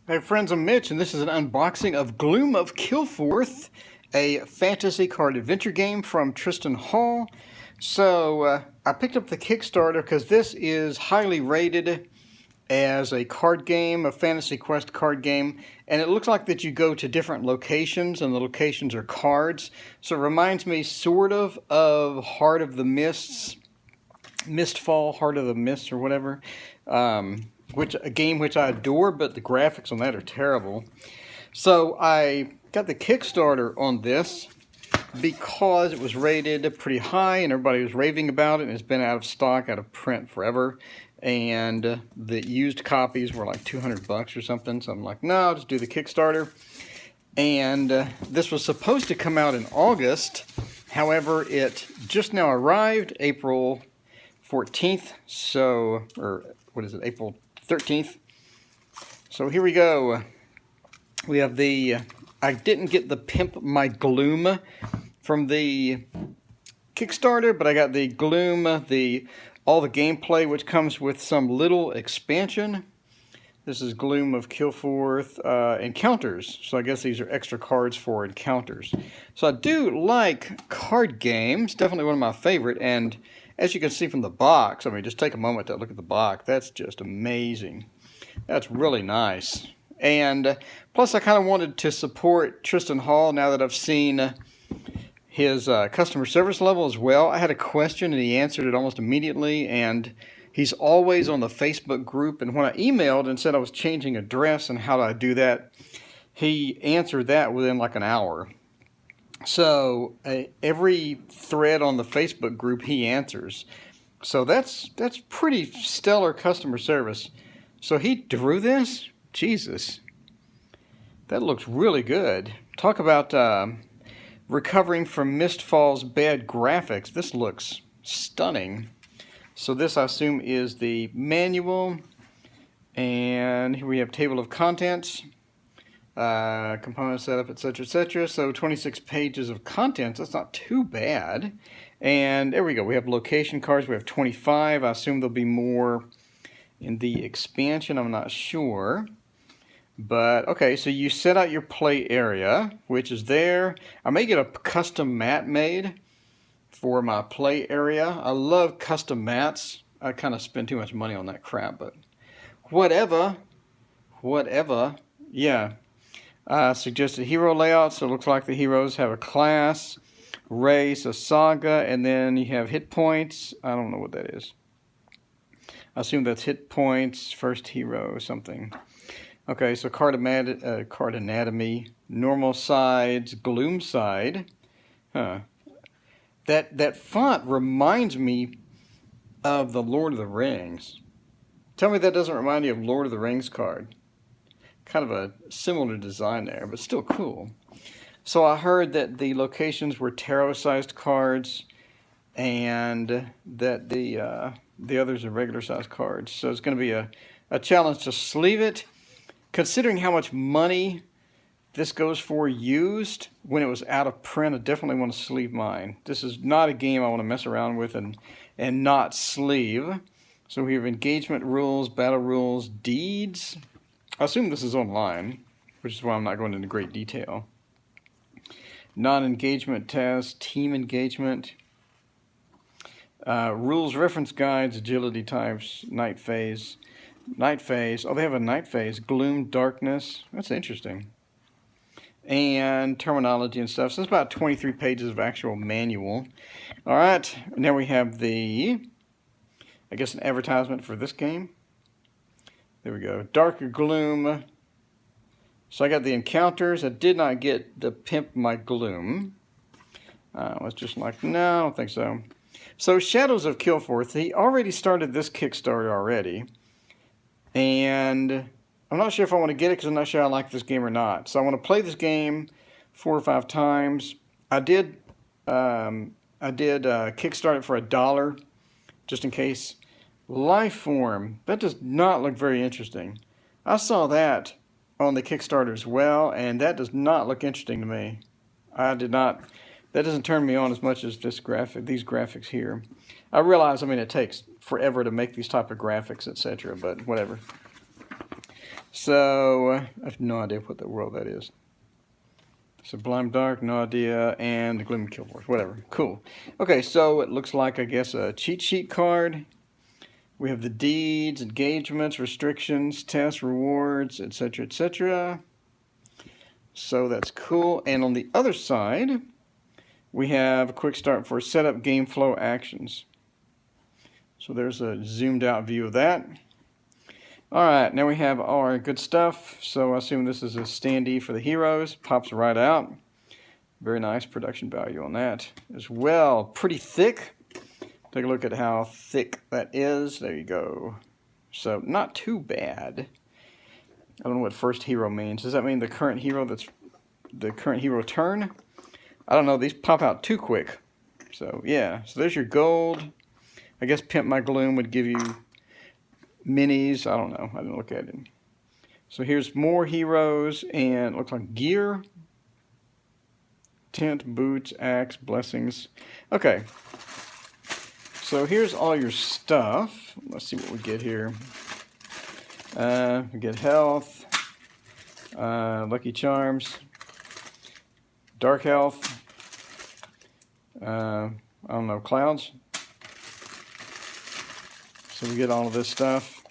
Hey friends, I'm Mitch, and this is an unboxing of Gloom of Kilforth, a fantasy card adventure game from Tristan Hall. So I picked up the Kickstarter because this is highly rated as a card game, a Fantasy Quest card game, and it looks like that you go to different locations, and the locations are cards. So it reminds me sort of Heart of the Mists, Mistfall, Heart of the Mists, or whatever. A game which I adore, but the graphics on that are terrible. So I got the Kickstarter on this because it was rated pretty high and everybody was raving about it, and it's been out of stock, out of print forever, and the used copies were like 200 bucks or something. So I'm like, no, I'll just do the Kickstarter. And this was supposed to come out in August. However, it just now arrived April 14th, so, or what is it, April 13th. So here we go. We have the, I didn't get the Pimp My Gloom from the Kickstarter, but I got the Gloom, all the gameplay, which comes with some little expansion. This is Gloom of Kilforth Encounters, so I guess these are extra cards for encounters. So I do like card games, definitely one of my favorite, and as you can see from the box, I mean, just take a moment to look at the box. That's just amazing. That's really nice. And plus, I kind of wanted to support Tristan Hall now that I've seen his customer service level as well. I had a question and he answered it almost immediately, and he's always on the Facebook group. And when I emailed and said I was changing address and how do I do that, he answered that within like an hour. So every thread on the Facebook group he answers. So that's pretty stellar customer service. So he drew this? Jesus. That looks really good. Talk about recovering from Mistfall's bad graphics. This looks stunning. So this, I assume, is the manual. And here we have table of contents. Component setup, etc., etc. So 26 pages of contents. That's not too bad. And there we go. We have location cards. We have 25. I assume there'll be more in the expansion. I'm not sure. But, okay, so you set out your play area, which is there. I may get a custom mat made for my play area. I love custom mats. I kind of spend too much money on that crap, but whatever. Yeah. Suggested hero layout, so it looks like the heroes have a class, race, a saga, and then you have hit points. I don't know what that is. I assume that's hit points, first hero or something. Okay, so card anatomy, normal sides, gloom side. Huh. That font reminds me of the Lord of the Rings. Tell me that doesn't remind you of Lord of the Rings card. Kind of a similar design there, but still cool. So I heard that the locations were tarot-sized cards, and that the others are regular-sized cards. So it's going to be a challenge to sleeve it. Considering how much money this goes for used when it was out of print, I definitely want to sleeve mine. This is not a game I want to mess around with and not sleeve. So we have engagement rules, battle rules, deeds. I assume this is online, which is why I'm not going into great detail. Non-engagement test, team engagement, rules reference guides, agility types, night phase. Oh, they have a night phase. Gloom, darkness. That's interesting. And terminology and stuff. So it's about 23 pages of actual manual. All right, now we have the, I guess, an advertisement for this game. There we go. Darker Gloom. So I got the encounters. I did not get the Pimp My Gloom. I was just like, no, I don't think so. So Shadows of Kilforth. He already started this Kickstarter already. And I'm not sure if I want to get it because I'm not sure I like this game or not. So I want to play this game 4 or 5 times. I did Kickstart it for $1 just in case. Lifeform, that does not look very interesting. I saw that on the Kickstarter as well, and that does not look interesting to me. That doesn't turn me on as much as these graphics here. I realize, I mean, it takes forever to make these type of graphics, etc., but whatever. So I have no idea what the world that is. Sublime Dark, no idea, and Gloom of Kilforth, whatever. Cool. Okay, so it looks like, I guess, a cheat sheet card. We have the deeds, engagements, restrictions, tests, rewards, etc., etc. So that's cool. And on the other side, we have a quick start for setup game flow actions. So there's a zoomed out view of that. All right, now we have our good stuff. So I assume this is a standee for the heroes. Pops right out. Very nice production value on that as well. Pretty thick. Take a look at how thick that is. There you go. So not too bad. I don't know what first hero means. Does that mean the current hero that's the current hero turn? I don't know. These pop out too quick. So yeah. So there's your gold. I guess Pimp My Gloom would give you minis. I don't know. I didn't look at it. So here's more heroes, and it looks like gear. Tent, boots, axe, blessings. Okay. So here's all your stuff. Let's see what we get here. We get health, lucky charms, dark health, I don't know, clouds. So we get all of this stuff.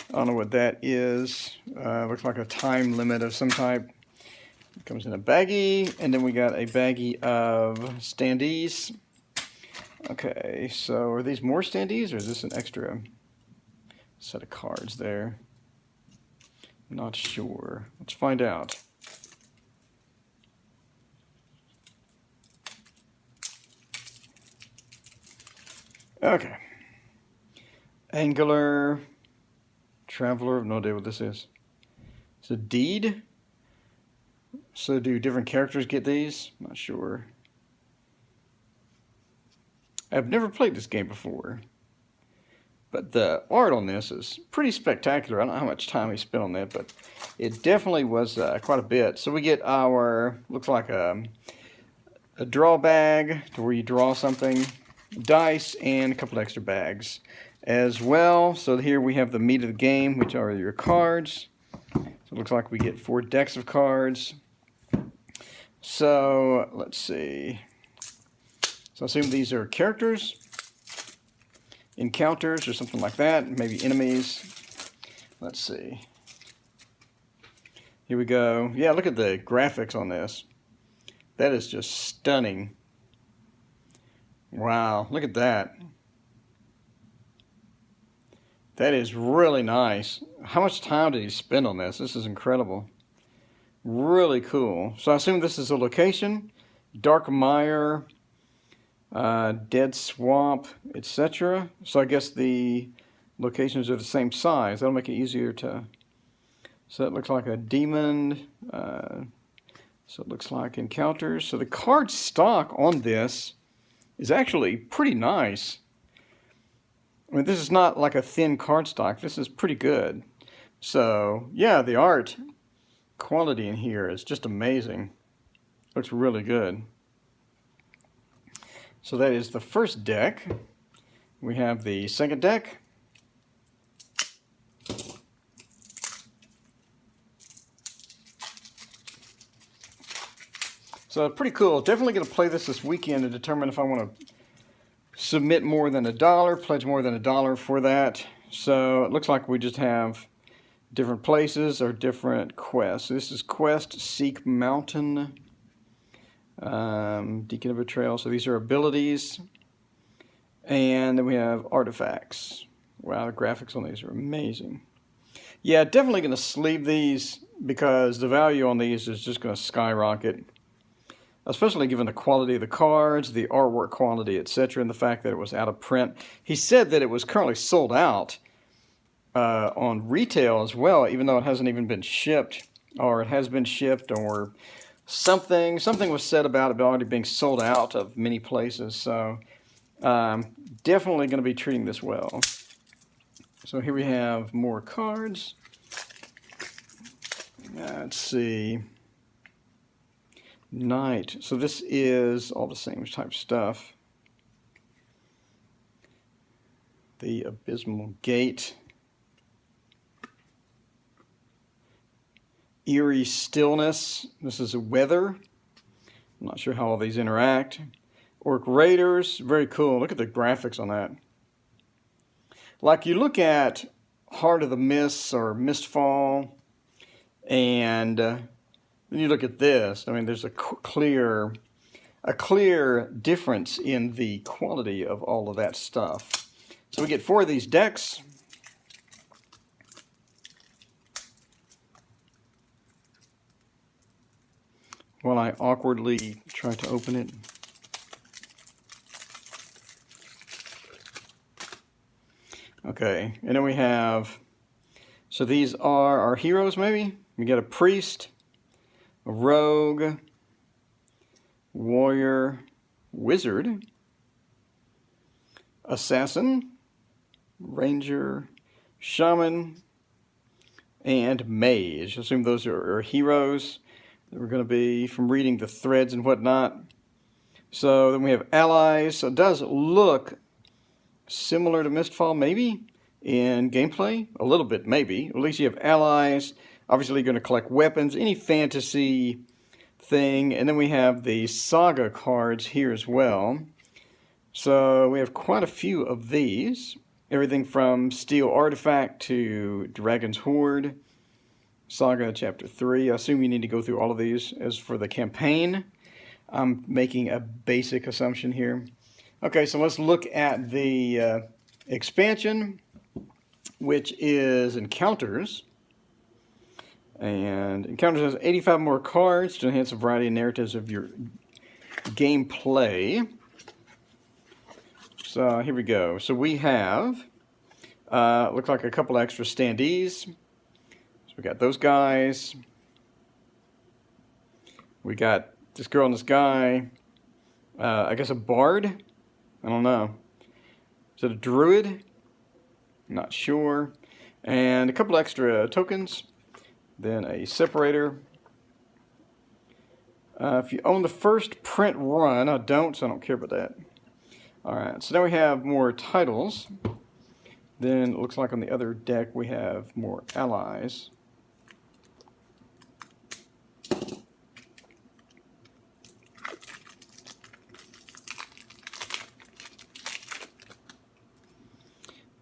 I don't know what that is. Looks like a time limit of some type. It comes in a baggie, and then we got a baggie of standees. Okay, so are these more standees, or is this an extra set of cards there? Not sure. Let's find out. Okay. Angular Traveler, no idea what this is. It's a deed. So do different characters get these? Not sure. I've never played this game before, but the art on this is pretty spectacular. I don't know how much time he spent on that, but it definitely was quite a bit. So we get our, looks like a draw bag to where you draw something, dice, and a couple extra bags as well. So here we have the meat of the game, which are your cards. So it looks like we get 4 decks of cards. So let's see. So I assume these are characters, encounters, or something like that. Maybe enemies. Let's see. Here we go. Yeah, look at the graphics on this. That is just stunning. Wow, look at that. That is really nice. How much time did he spend on this? This is incredible. Really cool. So I assume this is a location. Dark Mire, Dead Swamp, etc. So I guess the locations are the same size. That'll make it easier to... So it looks like a demon. So it looks like encounters. So the card stock on this is actually pretty nice. I mean, this is not like a thin cardstock. This is pretty good. So, yeah, the art quality in here is just amazing. Looks really good. So that is the first deck. We have the second deck. So pretty cool. Definitely going to play this weekend to determine if I want to submit more than $1, pledge more than $1 for that. So it looks like we just have different places or different quests. So this is Quest Seek Mountain, Deacon of Betrayal. So these are abilities. And then we have artifacts. Wow, the graphics on these are amazing. Yeah, definitely going to sleeve these because the value on these is just going to skyrocket. Especially given the quality of the cards, the artwork quality, etc., and the fact that it was out of print. He said that it was currently sold out on retail as well, even though it hasn't even been shipped, or it has been shipped, or something was said about it already being sold out of many places. So definitely going to be treating this well. So here we have more cards. Let's see. Night. So this is all the same type stuff. The Abysmal Gate. eerie stillness. This is weather. I'm not sure how all these interact. Orc Raiders, very cool. Look at the graphics on that. Like you look at Heart of the Mists or Mistfall, and then you look at this. I mean, there's a clear difference in the quality of all of that stuff. So we get 4 of these decks. While I awkwardly try to open it. Okay, and then we have, so these are our heroes maybe? We got a priest, a rogue, warrior, wizard, assassin, ranger, shaman, and mage. I assume those are heroes that we're going to be from reading the threads and whatnot. So then we have allies. So it does look similar to Mistfall, maybe, in gameplay. A little bit, maybe. At least you have allies. Obviously, you're going to collect weapons, any fantasy thing. And then we have the saga cards here as well. So we have quite a few of these. Everything from Steel Artifact to Dragon's Horde. Saga Chapter 3. I assume you need to go through all of these as for the campaign. I'm making a basic assumption here. Okay, so let's look at the expansion, which is Encounters. And Encounters has 85 more cards to enhance a variety of narratives of your gameplay. So here we go. So we have, looks like a couple extra standees. So we got those guys. We got this girl and this guy. I guess a bard? I don't know. Is it a druid? Not sure. And a couple extra tokens. Then a separator. If you own the first print run, I don't, so I don't care about that. Alright, so now we have more titles. Then it looks like on the other deck we have more allies.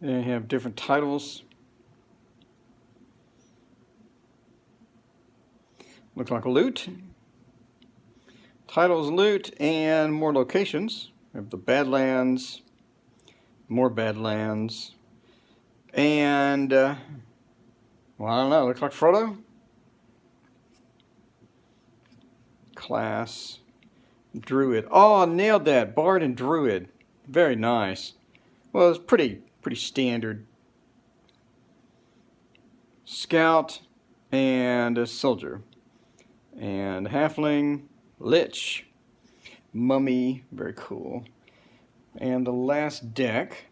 And you have different titles. Looks like loot. Titles, loot, and more locations. We have the Badlands, more Badlands, and, well, I don't know, looks like Frodo. Class, Druid. Oh, I nailed that, Bard and Druid. Very nice. Well, it's pretty standard. Scout and a Soldier. And Halfling, Lich, Mummy, very cool. And the last deck.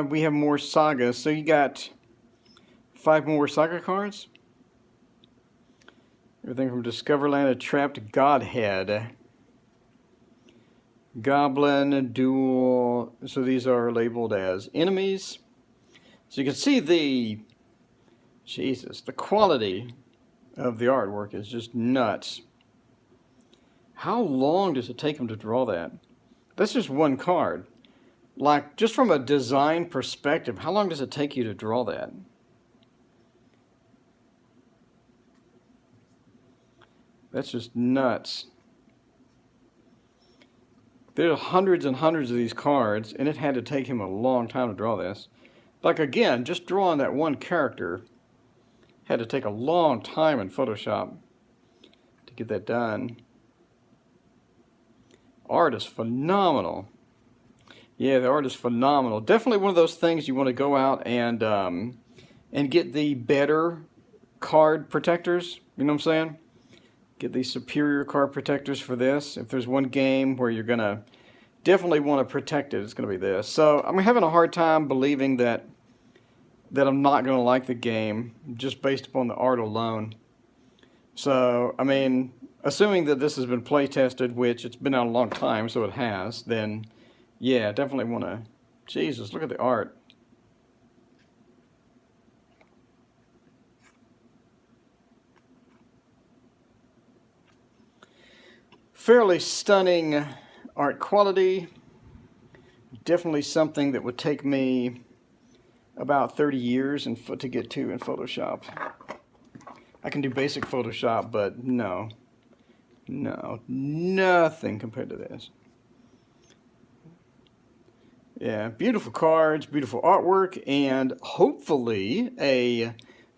We have more sagas. So you got 5 more saga cards. Everything from Discoverland, a Trapped Godhead. Goblin, Duel. So these are labeled as enemies. So you can see the quality of the artwork is just nuts. How long does it take them to draw that? That's just one card. Like, just from a design perspective, how long does it take you to draw that? That's just nuts. There are hundreds and hundreds of these cards, and it had to take him a long time to draw this. Like, again, just drawing that one character had to take a long time in Photoshop to get that done. Art is phenomenal. Yeah, the art is phenomenal. Definitely one of those things you want to go out and get the better card protectors. You know what I'm saying? Get the superior card protectors for this. If there's one game where you're going to definitely want to protect it, it's going to be this. So I'm having a hard time believing that I'm not going to like the game just based upon the art alone. So, I mean, Assuming that this has been play tested, which it's been out a long time, so it has, then yeah, definitely want to. Jesus, look at the art. Fairly stunning art quality. Definitely something that would take me about 30 years to get to in Photoshop. I can do basic Photoshop, but no, nothing compared to this. Yeah, beautiful cards, beautiful artwork, and hopefully a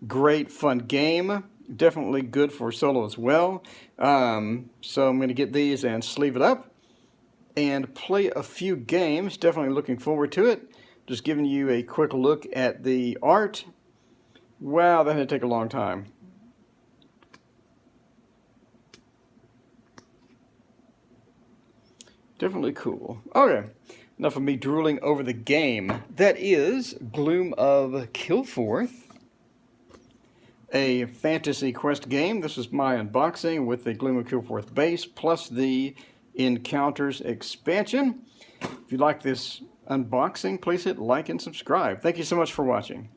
great fun game. Definitely good for solo as well. So I'm going to get these and sleeve it up and play a few games. Definitely looking forward to it. Just giving you a quick look at the art. Wow, that had to take a long time. Definitely cool. Okay, enough of me drooling over the game. That is Gloom of Kilforth, a fantasy quest game. This is my unboxing with the Gloom of Kilforth base plus the Encounters expansion. If you like this unboxing, please hit like and subscribe. Thank you so much for watching.